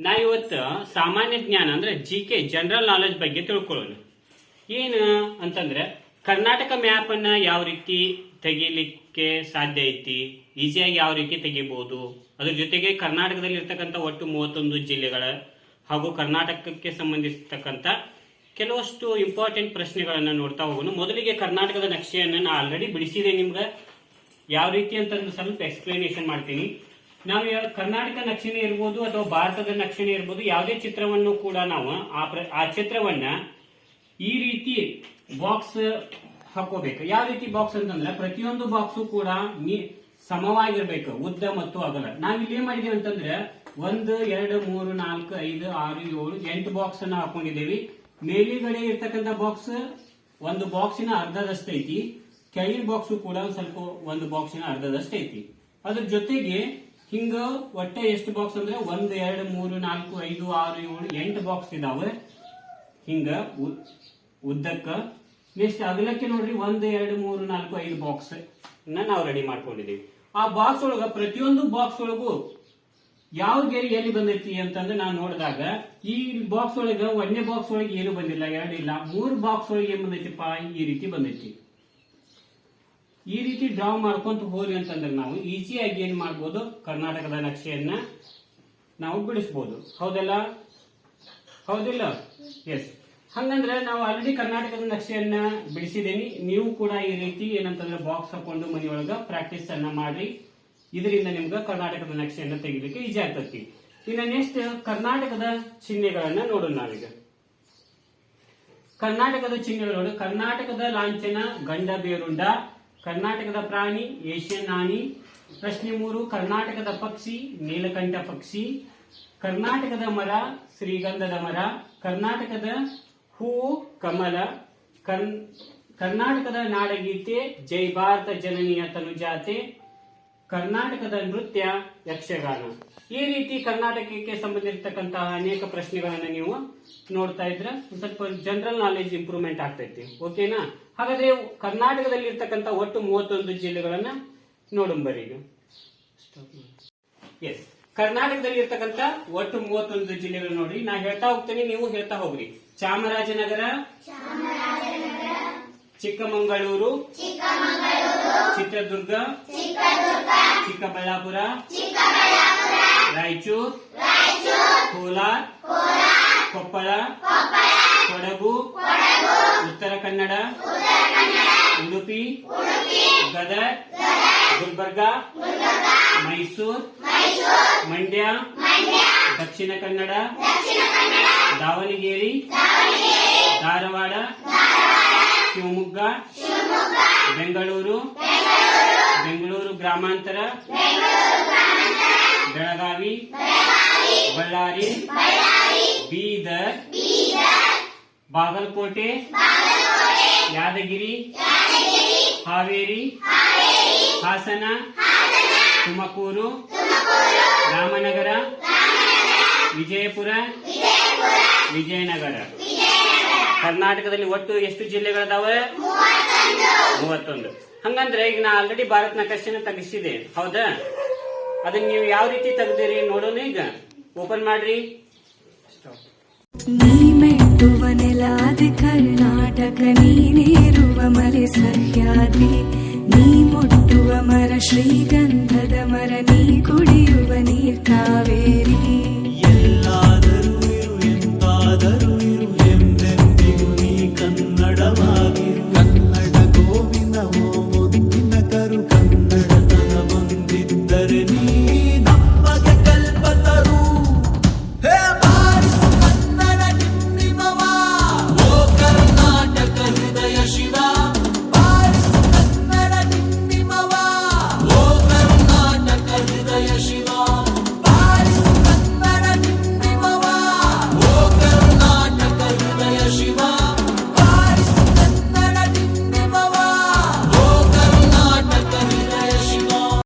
ನಾ ಇವತ್ತು ಸಾಮಾನ್ಯ ಜ್ಞಾನ ಅಂದ್ರೆ ಕೆ ಜನರಲ್ ನಾಲೆಜ್ ಬಗ್ಗೆ ತಿಳ್ಕೊಳ್ಳೋಣ. ಏನು ಅಂತಂದ್ರೆ ಕರ್ನಾಟಕ ಮ್ಯಾಪ್ ಅನ್ನ ಯಾವ ರೀತಿ ತೆಗಿಲಿಕ್ಕೆ ಸಾಧ್ಯ ಐತಿ, ಈಸಿಯಾಗಿ ಯಾವ ರೀತಿ ತೆಗಿಬಹುದು, ಅದ್ರ ಜೊತೆಗೆ ಕರ್ನಾಟಕದಲ್ಲಿ ಇರ್ತಕ್ಕಂಥ ಒಟ್ಟು 31 ಜಿಲ್ಲೆಗಳ ಹಾಗೂ ಕರ್ನಾಟಕಕ್ಕೆ ಸಂಬಂಧಿಸಿರ್ತಕ್ಕಂಥ ಕೆಲವಷ್ಟು ಇಂಪಾರ್ಟೆಂಟ್ ಪ್ರಶ್ನೆಗಳನ್ನ ನೋಡ್ತಾ ಹೋಗೋಣ. ಮೊದಲಿಗೆ ಕರ್ನಾಟಕದ ನಕ್ಷೆಯನ್ನು ನಾ ಆಲ್ರೆಡಿ ಬಿಡಿಸಿದೆ, ನಿಮ್ಗೆ ಯಾವ ರೀತಿ ಅಂತಂದ್ರೆ ಸ್ವಲ್ಪ ಎಕ್ಸ್ಪ್ಲನೇಷನ್ ಮಾಡ್ತೀನಿ. ನಾವು ಕರ್ನಾಟಕ ನಕ್ಷೆನೇ ಇರ್ಬೋದು ಅಥವಾ ಭಾರತದ ನಕ್ಷೆನೇ ಇರ್ಬೋದು, ಯಾವುದೇ ಚಿತ್ರವನ್ನು ಕೂಡ ನಾವು ಆ ಚಿತ್ರವನ್ನ ಈ ರೀತಿ ಬಾಕ್ಸ್ ಹಾಕೋಬೇಕು. ಯಾವ ರೀತಿ ಬಾಕ್ಸ್ ಅಂತಂದ್ರೆ ಪ್ರತಿಯೊಂದು ಬಾಕ್ಸು ಕೂಡ ಸಮವಾಗಿರ್ಬೇಕು, ಉದ್ದ ಮತ್ತು ಅಗಲ. ನಾವ್ ಇಲ್ಲಿ ಏನ್ ಮಾಡಿದೀವಿ ಅಂತಂದ್ರೆ 1 2 3 4 5 6 7 8 ಬಾಕ್ಸ್ ಅನ್ನ ಹಾಕೊಂಡಿದ್ದೇವೆ. ಮೇಲಿಗಡೆ ಇರ್ತಕ್ಕಂಥ ಬಾಕ್ಸ್ ಒಂದು ಬಾಕ್ಸಿನ ಅರ್ಧದಷ್ಟು ಐತಿ, ಕೆಳಗಿನ ಬಾಕ್ಸ್ ಕೂಡ ಸ್ವಲ್ಪ ಒಂದು ಬಾಕ್ಸಿನ ಅರ್ಧದಷ್ಟು ಐತಿ. ಅದ್ರ ಜೊತೆಗೆ ಹಿಂಗ ಒಟ್ಟೆ ಎಷ್ಟು ಬಾಕ್ಸ್ ಅಂದ್ರೆ 1 2 3 4 5 6 7 8 ಬಾಕ್ಸ್ ಇದಾವೆ ಹಿಂಗ ಉದ್ದಕ್ಕ. ನೆಕ್ಸ್ಟ್ ಅಗಲಕ್ಕೆ ನೋಡ್ರಿ 1 2 3 4 5 ಬಾಕ್ಸ್ ನಾವು ರೆಡಿ ಮಾಡ್ಕೊಂಡಿದೀವಿ. ಆ ಬಾಕ್ಸ್ ಒಳಗ ಪ್ರತಿಯೊಂದು ಬಾಕ್ಸ್ ಒಳಗೂ ಯಾವ ಗೆರೆ ಎಲ್ಲಿ ಬಂದೈತಿ ಅಂತಂದ್ರೆ ನಾನು ನೋಡಿದಾಗ ಈ ಬಾಕ್ಸ್ ಒಳಗ 1ನೇ ಬಾಕ್ಸ್ ಒಳಗೆ ಏನು ಬಂದಿಲ್ಲ, 2 ಇಲ್ಲ, 3 ಬಾಕ್ಸ್ ಒಳಗೆ ಏನ್ ಬಂದೈತಿಪ್ಪ ಈ ರೀತಿ ಬಂದೈತಿ. ಈ ರೀತಿ ಡ್ರಾ ಮಾಡ್ಕೊಂತ ಹೋಗಿ ಅಂತಂದ್ರೆ ನಾವು ಈಸಿಯಾಗಿ ಏನ್ ಮಾಡ್ಬೋದು, ಕರ್ನಾಟಕದ ನಕ್ಷೆಯನ್ನ ನಾವು ಬಿಡಿಸಬಹುದು. ಹೌದಲ್ಲ? ಹೌದಿಲ್ಲ? ಎಸ್. ಹಂಗಂದ್ರೆ ನಾವು ಆಲ್ರೆಡಿ ಕರ್ನಾಟಕದ ನಕ್ಷೆಯನ್ನ ಬಿಡಿಸಿದೇನಿ. ನೀವು ಕೂಡ ಈ ರೀತಿ ಏನಂತಂದ್ರೆ ಬಾಕ್ಸ್ ಹಾಕೊಂಡು ಮನೆಯೊಳಗ ಪ್ರಾಕ್ಟೀಸ್ ಅನ್ನ ಮಾಡ್ರಿ. ಇದರಿಂದ ನಿಮ್ಗೆ ಕರ್ನಾಟಕದ ನಕ್ಷೆಯನ್ನ ತೆಗಿಲಿಕ್ಕೆ ಈಜಿ ಆಗ್ತತಿ. ಇನ್ನು ನೆಕ್ಸ್ಟ್ ಕರ್ನಾಟಕದ ಚಿಹ್ನೆಗಳನ್ನ ನೋಡೋಣ ನಾವೀಗ. ಕರ್ನಾಟಕದ ಚಿಹ್ನೆಗಳು: ಕರ್ನಾಟಕದ ಲಾಂಛನ ಗಂಡ ಬೇರುಂಡ, ಕರ್ನಾಟಕದ ಪ್ರಾಣಿ ಏಷ್ಯನ್ ಆನಿ. ಪ್ರಶ್ನೆ 3: ಕರ್ನಾಟಕದ ಪಕ್ಷಿ ನೀಲಕಂಠ ಪಕ್ಷಿ, ಕರ್ನಾಟಕದ ಮರ ಶ್ರೀಗಂಧದ ಮರ, ಕರ್ನಾಟಕದ ಹೂವು ಕಮಲ, ಕರ್ನಾಟಕದ ನಾಡಗೀತೆ ಜೈ ಭಾರತ ಜನನಿಯ ತನುಜಾತೆ, ಕರ್ನಾಟಕದ ನೃತ್ಯ ಯಕ್ಷಗಾನ. ಈ ರೀತಿ ಕರ್ನಾಟಕಕ್ಕೆ ಸಂಬಂಧಿಸಿರ್ತಕ್ಕಂತಹ ಅನೇಕ ಪ್ರಶ್ನೆಗಳನ್ನ ನೀವು ನೋಡ್ತಾ ಇದ್ರೆ ಸ್ವಲ್ಪ ಜನರಲ್ ನಾಲೆಜ್ ಇಂಪ್ರೂವ್ಮೆಂಟ್ ಆಗ್ತೈತಿ. ಓಕೆನಾ? ಹಾಗಾದ್ರೆ ಕರ್ನಾಟಕದಲ್ಲಿ ಇರ್ತಕ್ಕಂಥ ಒಟ್ಟು 31 ಜಿಲ್ಲೆಗಳನ್ನ ನೋಡಂಬರಿ ಈಗ. ಎಸ್, ಕರ್ನಾಟಕದಲ್ಲಿ ಇರ್ತಕ್ಕಂಥ ಒಟ್ಟು 31 ಜಿಲ್ಲೆಗಳು ನೋಡ್ರಿ. ನಾ ಹೇಳ್ತಾ ಹೋಗ್ತೇನೆ, ನೀವು ಹೇಳ್ತಾ ಹೋಗ್ರಿ. ಚಾಮರಾಜನಗರ, ಚಿಕ್ಕಮಗಳೂರು, ಚಿತ್ರದುರ್ಗ, ಚಿಕ್ಕಬಳ್ಳಾಪುರ, ರಾಯಚೂರು, ಕೋಲಾರ, ಕೊಪ್ಪಳ, ಕೊಡಗು, ಉತ್ತರ ಕನ್ನಡ, ಉಡುಪಿ, ಗದಗ, ಗುಲ್ಬರ್ಗ, ಮೈಸೂರು, ಮಂಡ್ಯ, ದಕ್ಷಿಣ ಕನ್ನಡ, ದಾವಣಗೆರೆ, ಧಾರವಾಡ, ಶಿವಮೊಗ್ಗ, ಬೆಂಗಳೂರು, ಬೆಂಗಳೂರು ಗ್ರಾಮಾಂತರ, ಬೆಳಗಾವಿ, ಬಳ್ಳಾರಿ, ಬೀದರ್, ಬಾಗಲಕೋಟೆ, ಯಾದಗಿರಿ, ಹಾವೇರಿ, ಹಾಸನ, ತುಮಕೂರು, ರಾಮನಗರ, ವಿಜಯಪುರ, ವಿಜಯನಗರ. ಕರ್ನಾಟಕದಲ್ಲಿ ಒಟ್ಟು ಎಷ್ಟು ಜಿಲ್ಲೆಗಳಿದಾವೆ? 31. ಹಂಗಂದ್ರೆ ಈಗ ನಾ ಆಲ್ರೆಡಿ ಭಾರತ ನಕಾಶೆನ ತೆಗಿಸಿದೆ, ಹೌದಾ? ಅದನ್ನ ನೀವು ಯಾವ ರೀತಿ ತೆಗ್ದಿರಿ ನೋಡೋಣ. ಈಗ ಓಪನ್ ಮಾಡ್ರಿ. ನೀ ಮೆಟ್ಟುವ ನೆಲಾದಿ ಕರ್ನಾಟಕ, ನೀನೇರುವ ಮಲೆ ಸಹ್ಯಾದ್ರಿ, ನೀ ಮುಟ್ಟುವ ಮರ ಶ್ರೀಗಂಧದ